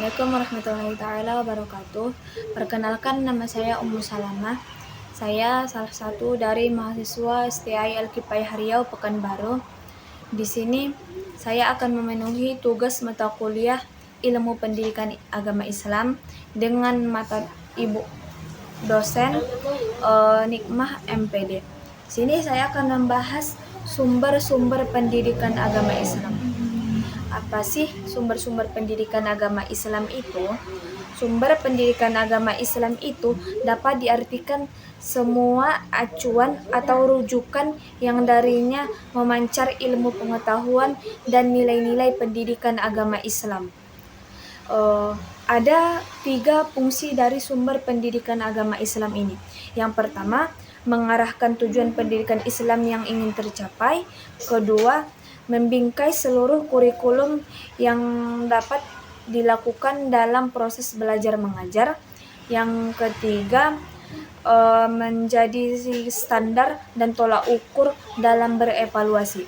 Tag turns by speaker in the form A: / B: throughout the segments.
A: Assalamualaikum warahmatullahi taala wabarakatuh. Perkenalkan, nama saya Ummu Salamah. Saya salah satu dari mahasiswa STI Al-Kifayah Riau Pekanbaru. Di sini saya akan memenuhi tugas mata kuliah Ilmu Pendidikan Agama Islam dengan mata ibu dosen Nikmah MPD. Sini saya akan membahas sumber-sumber pendidikan agama Islam. Apa sih sumber-sumber pendidikan agama Islam itu? Sumber pendidikan agama Islam itu dapat diartikan semua acuan atau rujukan yang darinya memancar ilmu pengetahuan dan nilai-nilai pendidikan agama Islam. Ada 3 fungsi dari sumber pendidikan agama Islam ini. Yang pertama, mengarahkan tujuan pendidikan Islam yang ingin tercapai. Kedua, membingkai seluruh kurikulum yang dapat dilakukan dalam proses belajar mengajar. Yang ketiga, menjadi standar dan tolak ukur dalam berevaluasi.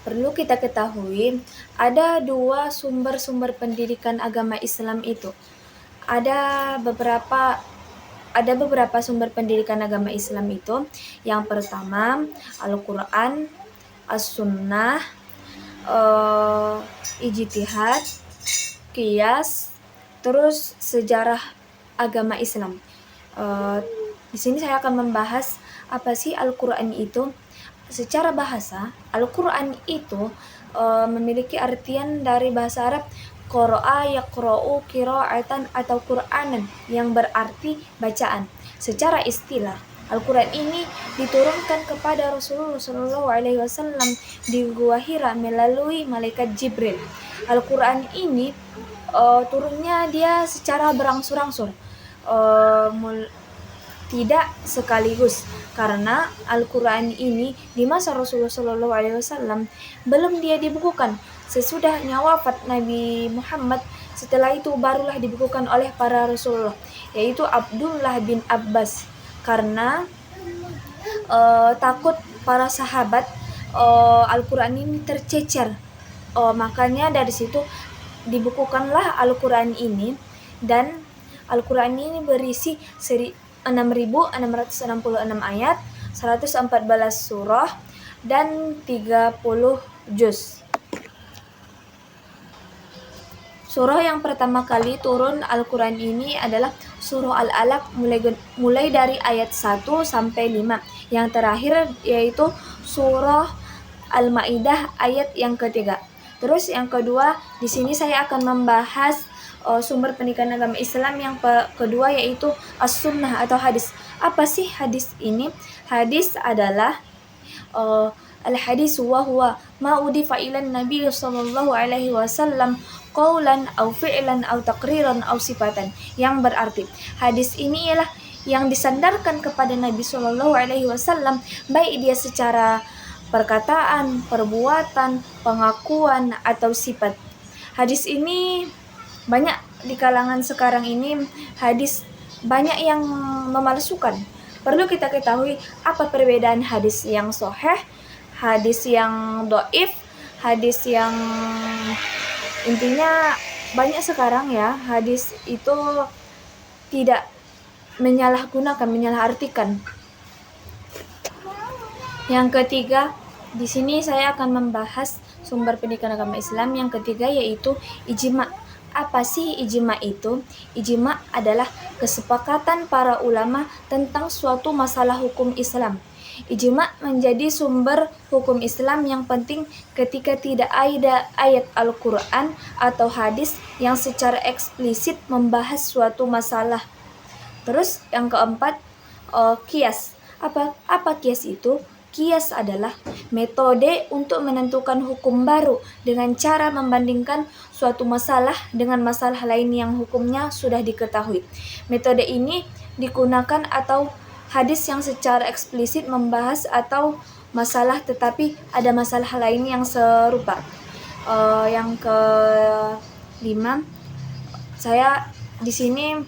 A: Perlu kita ketahui, ada 2 sumber-sumber pendidikan agama Islam itu. Ada beberapa sumber pendidikan agama Islam itu. Yang pertama, Al-Quran, As-Sunnah, ijtihad, qiyas, terus sejarah agama Islam. Di sini saya akan membahas apa sih Al-Quran itu. Secara bahasa, Al-Quran itu memiliki artian dari bahasa Arab qara'a yaqra'u qira'atan atau Qur'anan, yang berarti bacaan. Secara istilah, Al-Quran ini diturunkan kepada Rasulullah SAW di Gua Hira melalui malaikat Jibril. Al-Quran ini turunnya dia secara berangsur-angsur, tidak sekaligus, karena Al-Quran ini di masa Rasulullah SAW belum dia dibukukan. Sesudahnya wafat Nabi Muhammad, setelah itu barulah dibukukan oleh para Rasulullah, yaitu Abdullah bin Abbas, karena takut para sahabat Al-Quran ini tercecer. Makanya dari situ dibukukanlah Al-Quran ini, dan Al-Quran ini berisi 6.666 ayat, 114 surah, dan 30 juz. Surah yang pertama kali turun Al-Quran ini adalah surah Al-Alaq, mulai dari ayat 1 sampai 5. Yang terakhir yaitu surah Al-Maidah ayat yang ketiga. Terus yang kedua, di sini saya akan membahas sumber pendidikan agama Islam yang kedua, yaitu As-Sunnah atau hadis. Apa sih hadis ini? Hadis adalah al-hadis wa huwa ma udifa ilan Nabi sallallahu alaihi wasallam qaulan au fi'lan au taqriran au sifatan, yang berarti hadis ini ialah yang disandarkan kepada Nabi sallallahu alaihi wasallam, baik dia secara perkataan, perbuatan, pengakuan atau sifat. Hadis ini banyak di kalangan sekarang ini, hadis banyak yang memalsukan. Perlu kita ketahui apa perbedaan hadis yang sahih, hadis yang dhaif, hadis yang intinya banyak sekarang ya, hadis itu tidak menyalahartikan. Yang ketiga, di sini saya akan membahas sumber pendidikan agama Islam yang ketiga, yaitu ijma'. Apa sih ijma' itu? Ijma' adalah kesepakatan para ulama tentang suatu masalah hukum Islam. Ijma' menjadi sumber hukum Islam yang penting ketika tidak ada ayat Al-Quran atau hadis yang secara eksplisit membahas suatu masalah. Terus yang keempat, qiyas. Apa qiyas itu? Qiyas adalah metode untuk menentukan hukum baru dengan cara membandingkan suatu masalah dengan masalah lain yang hukumnya sudah diketahui. Metode ini digunakan atau hadis yang secara eksplisit membahas atau masalah tetapi ada masalah lain yang serupa. Yang kelima, saya di sini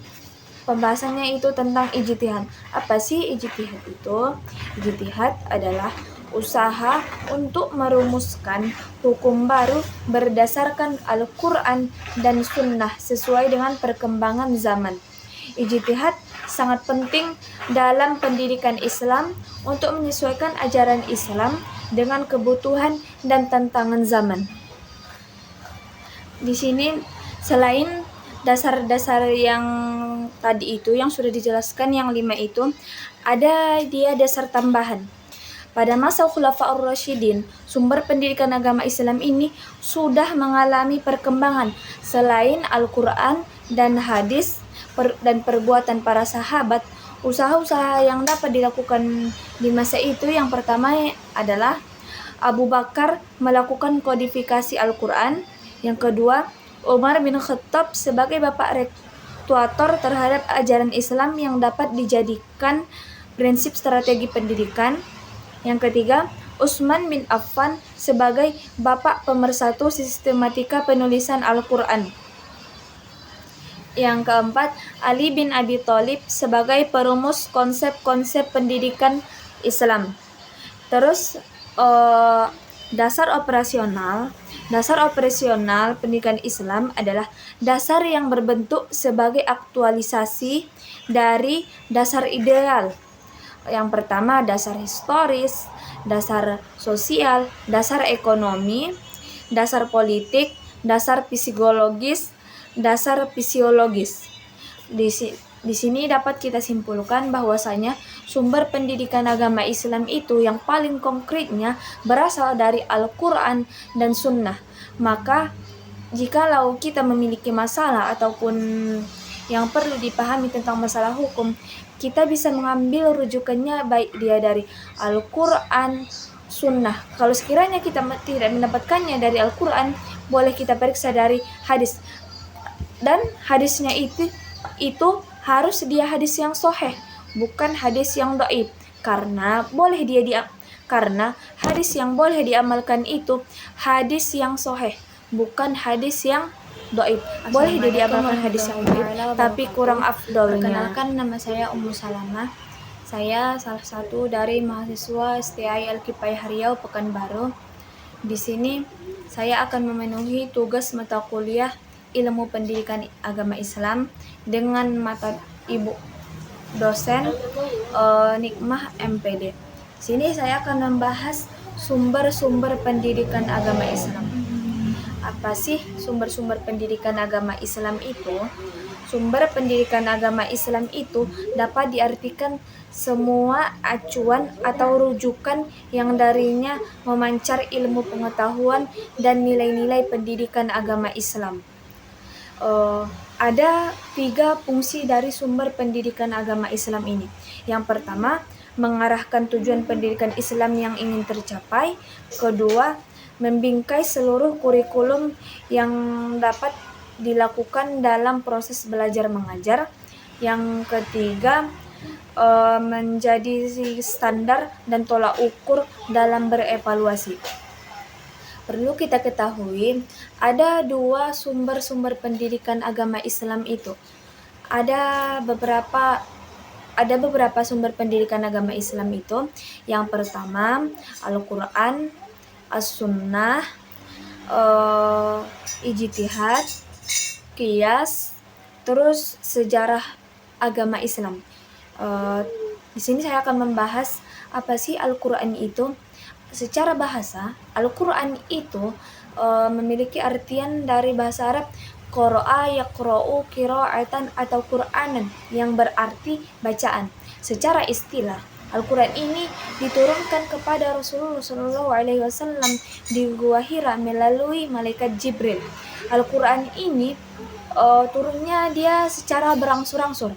A: pembahasannya itu tentang ijtihad. Apa sih ijtihad itu? Ijtihad adalah usaha untuk merumuskan hukum baru berdasarkan Al-Quran dan Sunnah sesuai dengan perkembangan zaman. Ijtihad sangat penting dalam pendidikan Islam untuk menyesuaikan ajaran Islam dengan kebutuhan dan tantangan zaman. Di sini selain dasar-dasar yang tadi itu yang sudah dijelaskan yang 5 itu, ada dia dasar tambahan. Pada masa Khulafaur Rasyidin, sumber pendidikan agama Islam ini sudah mengalami perkembangan selain Al-Quran dan hadis dan perbuatan para sahabat. Usaha-usaha yang dapat dilakukan di masa itu yang pertama adalah Abu Bakar melakukan kodifikasi Al-Quran. Yang kedua, Umar bin Khattab sebagai bapak rektuator terhadap ajaran Islam yang dapat dijadikan prinsip strategi pendidikan. Yang ketiga, Utsman bin Affan sebagai bapak pemersatu sistematika penulisan Al-Quran. Yang keempat, Ali bin Abi Thalib sebagai perumus konsep-konsep pendidikan Islam. Terus dasar operasional pendidikan Islam adalah dasar yang berbentuk sebagai aktualisasi dari dasar ideal. Yang pertama, dasar historis, dasar sosial, dasar ekonomi, dasar politik, dasar psikologis, dasar fisiologis. Di sini dapat kita simpulkan bahwasanya sumber pendidikan agama Islam itu yang paling konkretnya berasal dari Al-Quran dan Sunnah. Maka jikalau kita memiliki masalah ataupun yang perlu dipahami tentang masalah hukum, kita bisa mengambil rujukannya baik dia dari Al-Quran, Sunnah. Kalau sekiranya kita tidak mendapatkannya dari Al-Quran, boleh kita periksa dari hadis. Dan hadisnya itu harus dia hadis yang sahih, bukan hadis yang dhaif. Karena hadis yang boleh diamalkan itu hadis yang sahih, bukan hadis yang dhaif. Boleh dia diamalkan hadis yang dhaif, tapi kurang afdolnya. Perkenalkan, nama saya Ummu Salamah. Saya salah satu dari mahasiswa STI Al-Kifayah Riau Pekanbaru. Di sini saya akan memenuhi tugas mata kuliah Ilmu Pendidikan Agama Islam dengan mata ibu dosen Nikmah MPD. Sini saya akan membahas sumber-sumber pendidikan agama Islam. Apa sih sumber-sumber pendidikan agama Islam itu? Sumber pendidikan agama Islam itu dapat diartikan semua acuan atau rujukan yang darinya memancar ilmu pengetahuan dan nilai-nilai pendidikan agama Islam. Ada 3 fungsi dari sumber pendidikan agama Islam ini. Yang pertama, mengarahkan tujuan pendidikan Islam yang ingin tercapai. Kedua, membingkai seluruh kurikulum yang dapat dilakukan dalam proses belajar mengajar. Yang ketiga, menjadi standar dan tolak ukur dalam berevaluasi. Perlu kita ketahui, ada 2 sumber-sumber pendidikan agama Islam itu. Ada beberapa sumber pendidikan agama Islam itu. Yang pertama, Al-Quran, As-Sunnah, Ijtihad, Qiyas, terus sejarah agama Islam. Di sini saya akan membahas apa sih Al-Quran itu. Secara bahasa, Al-Quran itu memiliki artian dari bahasa Arab qara'a yaqra'u qira'atan atau Qur'anan, yang berarti bacaan. Secara istilah, Al-Quran ini diturunkan kepada Rasulullah SAW di Gua Hira melalui malaikat Jibril. Al-Quran ini turunnya dia secara berangsur-angsur,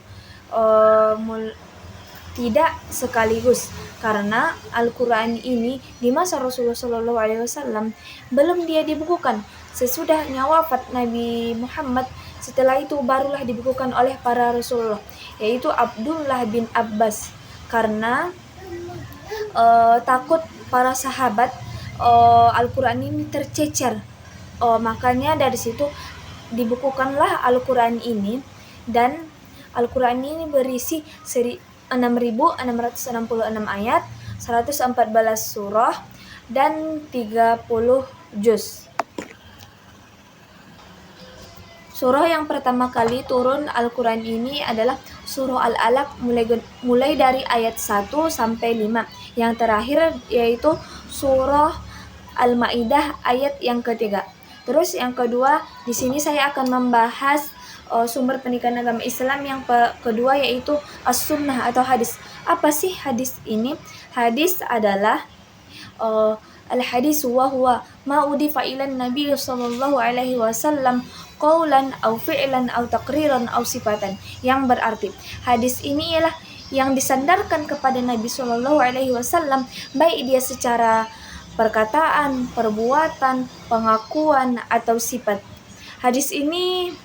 A: tidak sekaligus, karena Al-Quran ini di masa Rasulullah SAW belum dia dibukukan. Sesudahnya wafat Nabi Muhammad, setelah itu barulah dibukukan oleh para Rasulullah, yaitu Abdullah bin Abbas, karena takut para sahabat Al-Quran ini tercecer. Makanya dari situ dibukukanlah Al-Quran ini, dan Al-Quran ini berisi 6.666 ayat, 114 surah dan 30 juz. Surah yang pertama kali turun Al-Quran ini adalah Surah Al-Alaq mulai dari ayat 1 sampai 5. Yang terakhir yaitu Surah Al-Maidah ayat yang ketiga. Terus yang kedua, di sini saya akan membahas sumber pendidikan agama Islam yang kedua yaitu As-Sunnah atau hadis. Apa sih hadis ini? Hadis adalah al-hadis wa huwa ma udifa ilan Nabi sallallahu alaihi wasallam qaulan au fi'lan au taqriran au sifatan, yang berarti hadis ini ialah yang disandarkan kepada Nabi sallallahu alaihi wasallam, baik dia secara perkataan, perbuatan, pengakuan atau sifat. Hadis ini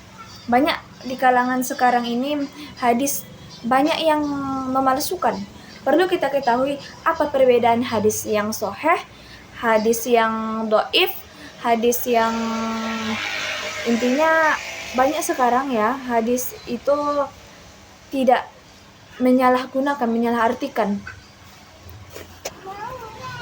A: banyak di kalangan sekarang ini, hadis banyak yang memalsukan. Perlu kita ketahui apa perbedaan hadis yang sahih, hadis yang dhaif, hadis yang intinya banyak sekarang ya, hadis itu tidak menyalahgunakan, menyalahartikan.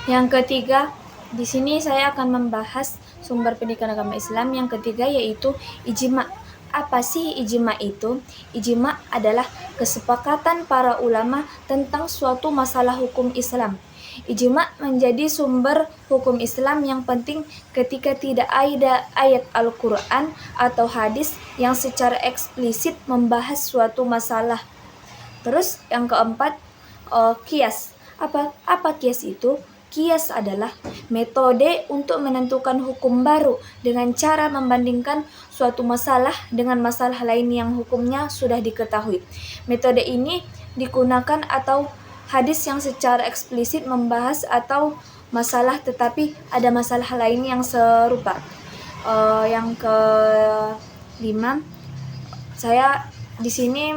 A: Yang ketiga, di sini saya akan membahas sumber pendidikan agama Islam yang ketiga yaitu ijma. Apa sih ijma itu? Ijma adalah kesepakatan para ulama tentang suatu masalah hukum Islam. Ijma menjadi sumber hukum Islam yang penting ketika tidak ada ayat Al-Quran atau hadis yang secara eksplisit membahas suatu masalah. Terus yang keempat, qiyas. Apa qiyas itu? Qiyas adalah metode untuk menentukan hukum baru dengan cara membandingkan suatu masalah dengan masalah lain yang hukumnya sudah diketahui. Metode ini digunakan atau hadis yang secara eksplisit membahas atau masalah tetapi ada masalah lain yang serupa. Yang kelima, saya di sini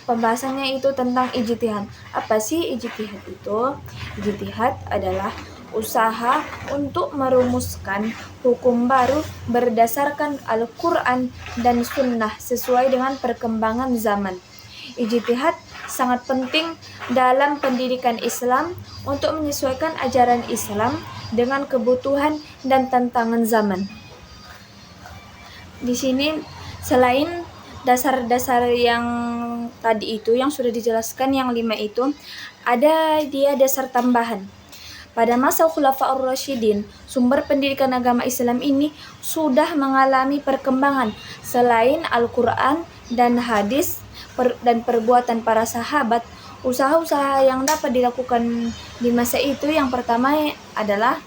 A: pembahasannya itu tentang ijtihad. Apa sih ijtihad itu? Ijtihad adalah usaha untuk merumuskan hukum baru berdasarkan Al-Quran dan Sunnah sesuai dengan perkembangan zaman. Ijtihad sangat penting dalam pendidikan Islam untuk menyesuaikan ajaran Islam dengan kebutuhan dan tantangan zaman. Di sini selain dasar-dasar yang tadi itu yang sudah dijelaskan yang 5 itu, ada dia dasar tambahan. Pada masa Khulafaur Rasyidin, sumber pendidikan agama Islam ini sudah mengalami perkembangan. Selain Al-Quran dan hadis dan perbuatan para sahabat, usaha-usaha yang dapat dilakukan di masa itu yang pertama adalah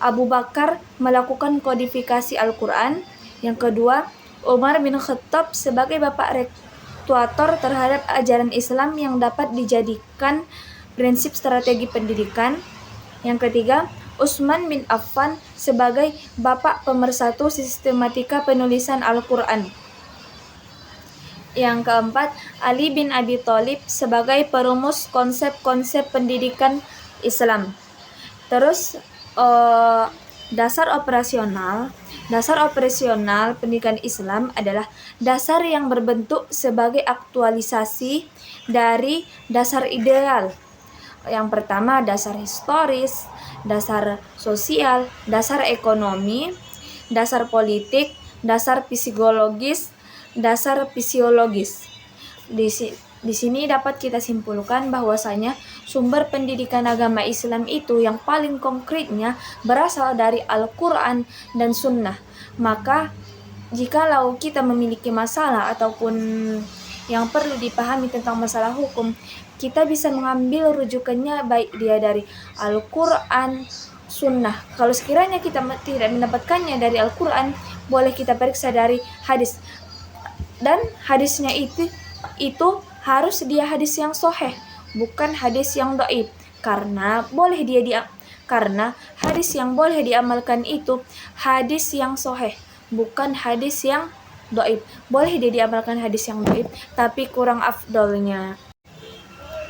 A: Abu Bakar melakukan kodifikasi Al-Quran. Yang kedua, Umar bin Khattab sebagai bapak rektuator terhadap ajaran Islam yang dapat dijadikan prinsip strategi pendidikan. Yang ketiga, Utsman bin Affan sebagai bapak pemersatu sistematika penulisan Al-Quran. Yang keempat, Ali bin Abi Thalib sebagai perumus konsep-konsep pendidikan Islam. Terus dasar operasional pendidikan Islam adalah dasar yang berbentuk sebagai aktualisasi dari dasar ideal. Yang pertama, dasar historis, dasar sosial, dasar ekonomi, dasar politik, dasar psikologis, dasar fisiologis. Di sini dapat kita simpulkan bahwasanya sumber pendidikan agama Islam itu yang paling konkretnya berasal dari Al-Quran dan Sunnah. Maka jikalau kita memiliki masalah ataupun yang perlu dipahami tentang masalah hukum, kita bisa mengambil rujukannya baik dia dari Al-Quran, Sunnah. Kalau sekiranya kita tidak mendapatkannya dari Al-Quran, boleh kita periksa dari hadis. Dan hadisnya itu harus dia hadis yang sahih, bukan hadis yang dhaif. Karena hadis yang boleh diamalkan itu hadis yang sahih, bukan hadis yang dhaif. Boleh dia diamalkan hadis yang dhaif, tapi kurang afdolnya.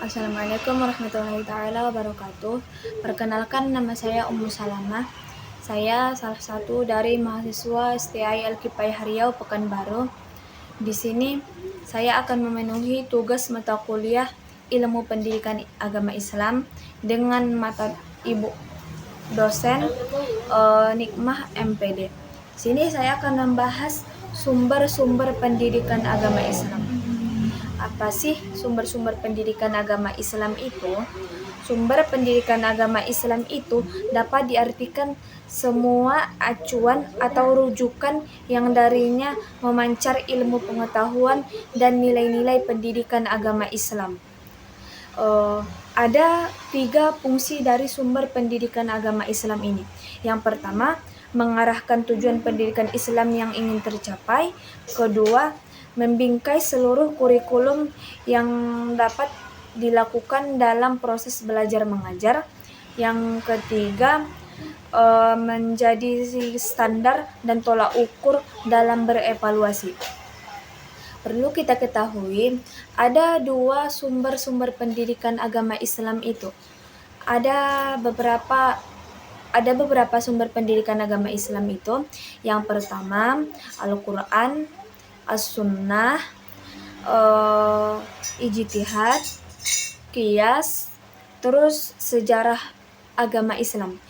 A: Assalamualaikum warahmatullahi taala wabarakatuh. Perkenalkan, nama saya Ummu Salamah. Saya salah satu dari mahasiswa STI Al-Kifayah Riau Pekanbaru. Di sini saya akan memenuhi tugas mata kuliah Ilmu Pendidikan Agama Islam dengan mata Ibu dosen Nikmah MPD. Sini saya akan membahas sumber-sumber pendidikan agama Islam. Apa sih sumber-sumber pendidikan agama Islam itu? Sumber pendidikan agama Islam itu dapat diartikan semua acuan atau rujukan yang darinya memancar ilmu pengetahuan dan nilai-nilai pendidikan agama Islam. Ada 3 fungsi dari sumber pendidikan agama Islam ini. Yang pertama, mengarahkan tujuan pendidikan Islam yang ingin tercapai. Kedua, membingkai seluruh kurikulum yang dapat dilakukan dalam proses belajar mengajar. Yang ketiga, menjadi standar dan tolak ukur dalam berevaluasi. Perlu kita ketahui, ada 2 sumber-sumber pendidikan agama Islam itu. Ada beberapa sumber pendidikan agama Islam itu. Yang pertama, Al-Quran, As-Sunnah, ijtihad, qiyas, terus sejarah agama Islam.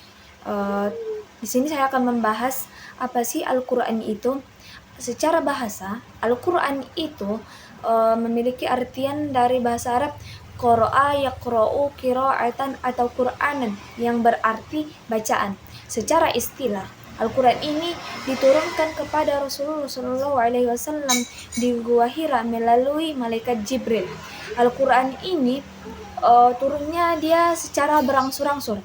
A: Di sini saya akan membahas apa sih Al-Quran itu. Secara bahasa, Al-Quran itu memiliki artian dari bahasa Arab qara'a yaqra'u qira'atan atau Qur'anan yang berarti bacaan. Secara istilah, Al-Quran ini diturunkan kepada Rasulullah SAW di Gua Hira melalui malaikat Jibril. Al-Quran ini turunnya dia secara berangsur-angsur,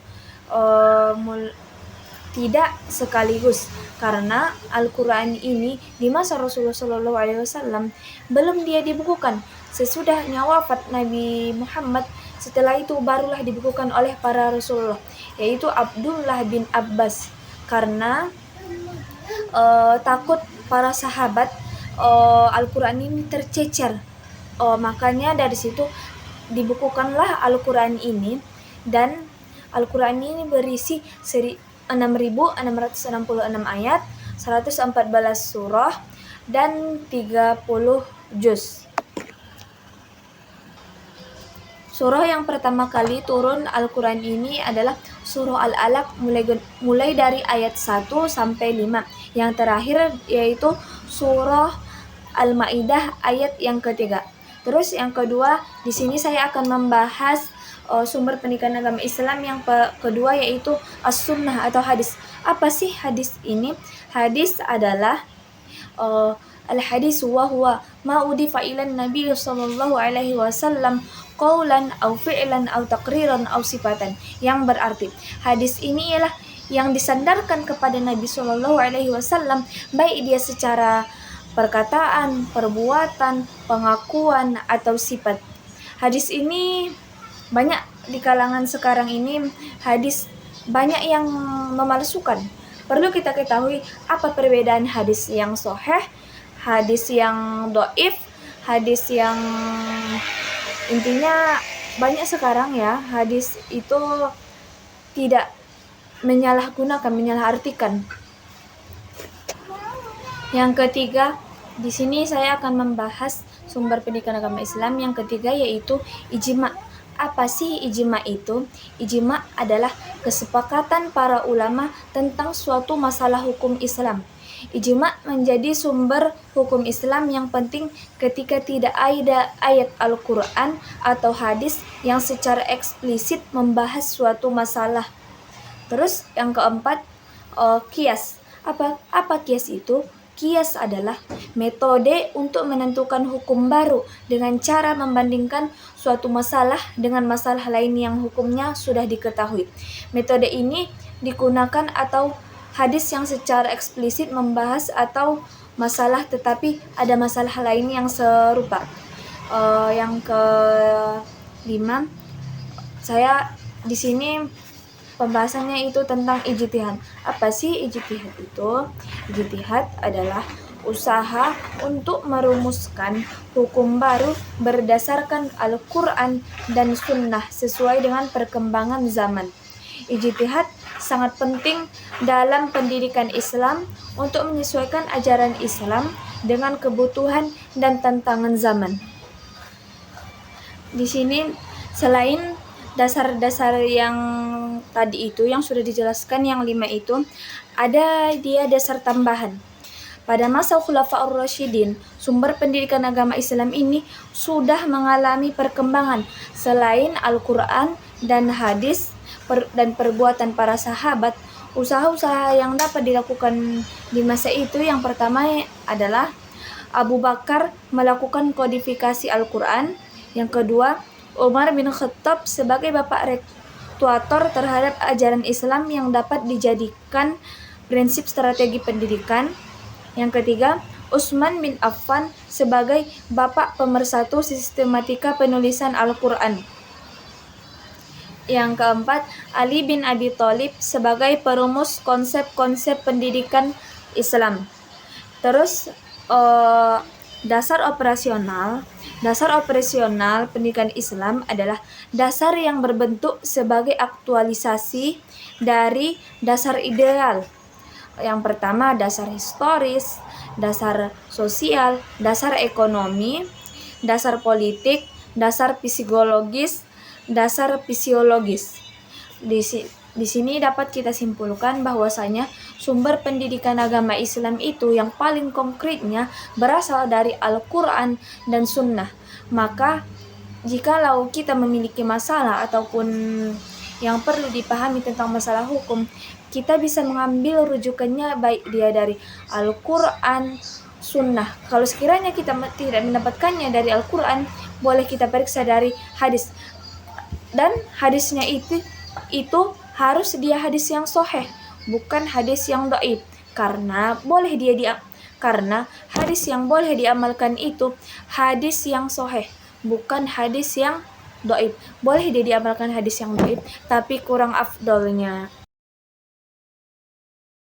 A: tidak sekaligus, karena Al-Quran ini di masa Rasulullah SAW belum dia dibukukan. Sesudahnya wafat Nabi Muhammad, setelah itu barulah dibukukan oleh para Rasulullah, yaitu Abdullah bin Abbas, karena takut para sahabat Al-Quran ini tercecer. Makanya dari situ dibukukanlah Al-Quran ini, dan Al-Quran ini berisi 6.666 ayat, 114 surah, dan 30 juz. Surah yang pertama kali turun Al-Quran ini adalah surah Al-Alaq mulai dari ayat 1 sampai 5. Yang terakhir yaitu surah Al-Maidah ayat yang ketiga. Terus yang kedua, di sini saya akan membahas sumber pendidikan agama Islam yang kedua, yaitu As-Sunnah atau hadis. Apa sih hadis ini? Hadis adalah al-hadis wa huwa ma udifa ilan Nabi sallallahu alaihi wasallam qaulan au fi'lan au taqriran au sifatan, yang berarti hadis ini ialah yang disandarkan kepada Nabi sallallahu alaihi wasallam, baik dia secara perkataan, perbuatan, pengakuan atau sifat. Hadis ini banyak di kalangan sekarang ini, hadis banyak yang memalsukan. Perlu kita ketahui apa perbedaan hadis yang sahih, hadis yang dhaif, hadis yang intinya banyak sekarang ya, hadis itu tidak menyalahartikan. Yang ketiga, di sini saya akan membahas sumber pendidikan agama Islam yang ketiga, yaitu ijma'. Apa sih ijma' itu? Ijma' adalah kesepakatan para ulama tentang suatu masalah hukum Islam. Ijma' menjadi sumber hukum Islam yang penting ketika tidak ada ayat Al-Quran atau hadis yang secara eksplisit membahas suatu masalah. Terus yang keempat, qiyas. Apa qiyas itu? Qiyas adalah metode untuk menentukan hukum baru dengan cara membandingkan suatu masalah dengan masalah lain yang hukumnya sudah diketahui. Metode ini digunakan atau hadis yang secara eksplisit membahas atau masalah tetapi ada masalah lain yang serupa. Yang kelima, saya di sini pembahasannya itu tentang ijtihad. Apa sih ijtihad itu? Ijtihad adalah usaha untuk merumuskan hukum baru berdasarkan Al-Quran dan Sunnah sesuai dengan perkembangan zaman. Ijtihad sangat penting dalam pendidikan Islam untuk menyesuaikan ajaran Islam dengan kebutuhan dan tantangan zaman. di sini selain dasar-dasar yang tadi itu yang sudah dijelaskan yang 5 itu, ada dia dasar tambahan. Pada masa Khulafaur Rasyidin, sumber pendidikan agama Islam ini sudah mengalami perkembangan selain Al-Quran dan hadis dan perbuatan para sahabat. Usaha-usaha yang dapat dilakukan di masa itu yang pertama adalah Abu Bakar melakukan kodifikasi Al-Quran. Yang kedua, Umar bin Khattab sebagai bapak rektuator terhadap ajaran Islam yang dapat dijadikan prinsip strategi pendidikan. Yang ketiga, Utsman bin Affan sebagai bapak pemersatu sistematika penulisan Al-Quran. Yang keempat, Ali bin Abi Thalib sebagai perumus konsep-konsep pendidikan Islam. Terus dasar operasional pendidikan Islam adalah dasar yang berbentuk sebagai aktualisasi dari dasar ideal. Yang pertama, dasar historis, dasar sosial, dasar ekonomi, dasar politik, dasar psikologis, dasar fisiologis. Di sini dapat kita simpulkan bahwasanya sumber pendidikan agama Islam itu yang paling konkretnya berasal dari Al-Quran dan Sunnah. Maka jikalau kita memiliki masalah ataupun yang perlu dipahami tentang masalah hukum, kita bisa mengambil rujukannya baik dia dari Al-Quran, Sunnah. Kalau sekiranya kita tidak mendapatkannya dari Al-Quran, boleh kita periksa dari hadis. Dan hadisnya itu harus dia hadis yang sahih, bukan hadis yang dhaif. Karena hadis yang boleh diamalkan itu hadis yang sahih, bukan hadis yang dhaif. Boleh dia diamalkan hadis yang dhaif, tapi kurang afdolnya.